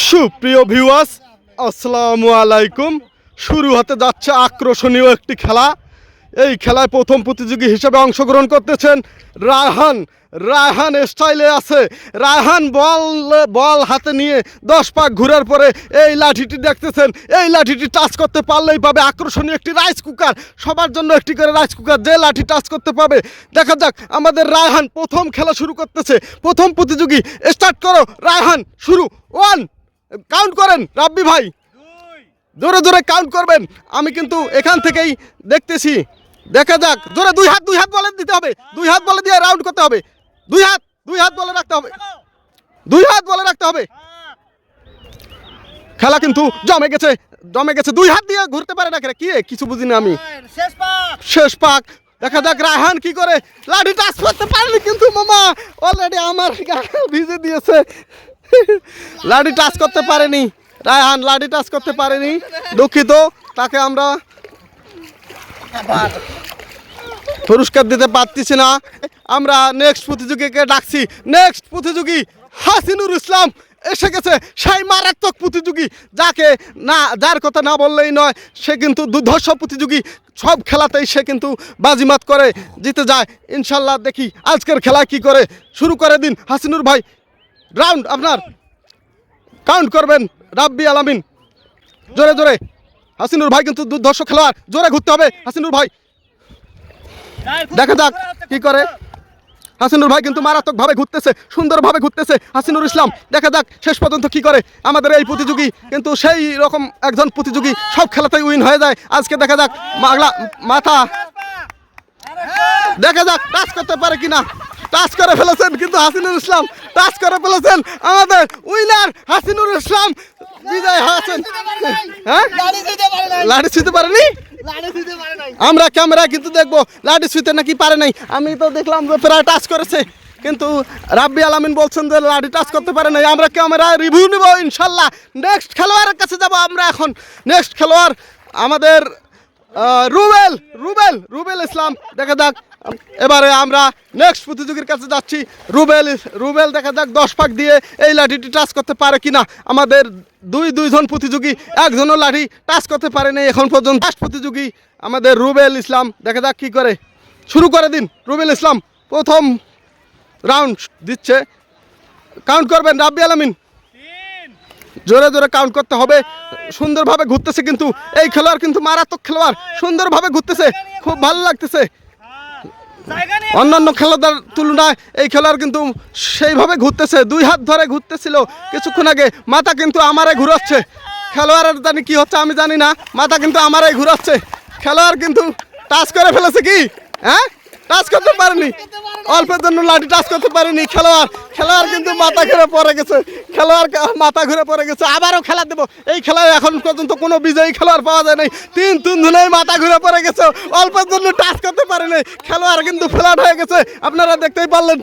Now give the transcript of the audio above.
সুপ্রিয় ভিউয়ার্স, আসসালামু আলাইকুম। শুরু হতে যাচ্ছে আকর্ষণীয় একটি খেলা। এই খেলায় প্রথম প্রতিযোগী হিসেবে অংশগ্রহণ করতেছেন রায়হান। রায়হান স্টাইলে আছে। রায়হান বল হাতে নিয়ে 10 পাক ঘোরার পরে এই লাঠিটি দেখতেছেন, এই লাঠিটি টাচ করতে পারলেই পাবে আকর্ষণীয় একটি রাইস কুকার। সবার জন্য একটি করে রাইস কুকার, যে লাঠি টাচ করতে পাবে। দেখা যাক আমাদের রায়হান প্রথম খেলা শুরু করতেছে। প্রথম প্রতিযোগী স্টার্ট করো রায়হান, শুরু। 1 কাউন্ট করেন রাব্বি ভাই, জোরে জোরে কাউন্ট করবেন। আমি কিন্তু এখান থেকেই দেখতেছি। দেখা যাক, জোরে দুই হাত বলে দিতে হবে, 2 হাত বলে দিয়ে রাউন্ড করতে হবে। 2 হাত বলে রাখতে হবে, 2 হাত বলে রাখতে হবে। খেলা কিন্তু জমে গেছে। 2 হাত দিয়ে ঘুরতে পারে না, কি কিছু বুঝি না আমি। শেষ পাক। দেখা যাক রায়হান কি করে। লাঠি টাচ করতে পারেনি কিন্তু মামা, অলরেডি আমার ভিজে দিয়েছে। লাঠি টাচ করতে পারেনি রায়হান, লাঠি টাচ করতে পারেনি, দুঃখিত। তাকে আমরা পুরস্কার দিতে পারতেছি না। আমরা নেক্সট প্রতিযোগীকে ডাকছি। নেক্সট প্রতিযোগী হাসিনুর ইসলাম এসে গেছে, সেই মারাত্মক প্রতিযোগী, যার কথা না বললেই নয়। সে কিন্তু দুর্ধর্ষ প্রতিযোগী, সব খেলাতেই সে কিন্তু বাজিমাত করে জিতে যায় ইনশাল্লাহ। দেখি আজকের খেলা কি করে। শুরু করে দিন হাসিনুর ভাই, রাউন্ড আপনার। কাউন্ট করবেন রাব্বি আলামিন, জোরে জোরে। হাসিনুর ভাই কিন্তু দুর্ধর্ষ খেলোয়াড়, জোরে ঘুরতে হবে হাসিনুর ভাই। দেখা যাক কি করে। হাসিনুর ভাই কিন্তু মারাত্মকভাবে ঘুরতেছে, সুন্দরভাবে ঘুরতেছে হাসিনুর ইসলাম। দেখা যাক শেষ পর্যন্ত কি করে আমাদের এই প্রতিযোগী। কিন্তু সেই রকম একজন প্রতিযোগী, সব খেলাতেই উইন হয়ে যায়। আজকে দেখা যাক মাথা, দেখা যাক টাচ করতে পারে কিনা। টাচ করে ফেলেছেন কিন্তু হাসিনুর ইসলাম, টাচ করে ফেলেছেন। আমাদের উইনার হাসিনুর ইসলাম বিজয় হয়েছেন। হ্যাঁ, লাঠি ছুঁতে পারেনি। আমরা ক্যামেরায় কিন্তু দেখবো লাঠি ছুঁতে নাকি পারে নাই। আমি তো দেখলাম যে প্রায় টাচ করেছে, কিন্তু রাব্বি আলামিন বলছেন যে লাঠি টাচ করতে পারে নাই। আমরা ক্যামেরায় রিভিউ নেব ইনশাল্লাহ। নেক্সট খেলোয়াড়ের কাছে যাব আমরা এখন। নেক্সট খেলোয়াড় আমাদের রুবেল ইসলাম। দেখা যাক এবারে আমরা নেক্সট প্রতিযোগীর কাছে যাচ্ছি। রুবেল দেখা যাক 10 পাক দিয়ে এই লাঠিটি টাচ করতে পারে কিনা। আমাদের দুইজন প্রতিযোগী, একজনও লাঠি টাচ করতে পারেনি এখন পর্যন্ত। লাস্ট প্রতিযোগী আমাদের রুবেল ইসলাম, দেখা যাক কি করে। শুরু করে দিন রুবেল ইসলাম, প্রথম রাউন্ড দিচ্ছে। কাউন্ট করবেন রাব্বি আলামিন, জোরে জোরে কাউন্ট করতে হবে। সুন্দরভাবে ঘুরতেছে কিন্তু এই খেলোয়াড়, কিন্তু মারাত্মক খেলোয়াড়, সুন্দরভাবে ঘুরতেছে, খুব ভালো লাগতেছে। অন্যান্য খেলোয়াড়দের তুলনায় এই খেলোয়াড় কিন্তু সেইভাবে ঘুরতেছে। 2 হাত ধরে ঘুরতেছিল কিছুক্ষণ আগে, মাথা কিন্তু আমারে ঘুরাচ্ছে। খেলোয়াড়ের জানি কি হচ্ছে আমি জানি না, মাথা কিন্তু আমারে ঘুরাচ্ছে। খেলোয়াড় কিন্তু টাচ করে ফেলেছে কি, হ্যাঁ টাচ করতে পারেনি, অল্পের জন্য লাঠি টাচ করতে পারেনি। খেলোয়াড় কিন্তু মাথা ঘুরে পড়ে গেছে। মাথা ঘুরে পড়ে গেছে। আবারও খেলা দেবো। এই খেলায় এখন পর্যন্ত কোনো বিজয়ী খেলোয়াড় পাওয়া যায় নাই। 3 ধুনেই মাথা ঘুরে পড়ে গেছে, অল্পের জন্য টাচ করতে পারেনি। খেলোয়াড় কিন্তু ফ্ল্যাট হয়ে গেছে, আপনারা দেখতেই পারলেন।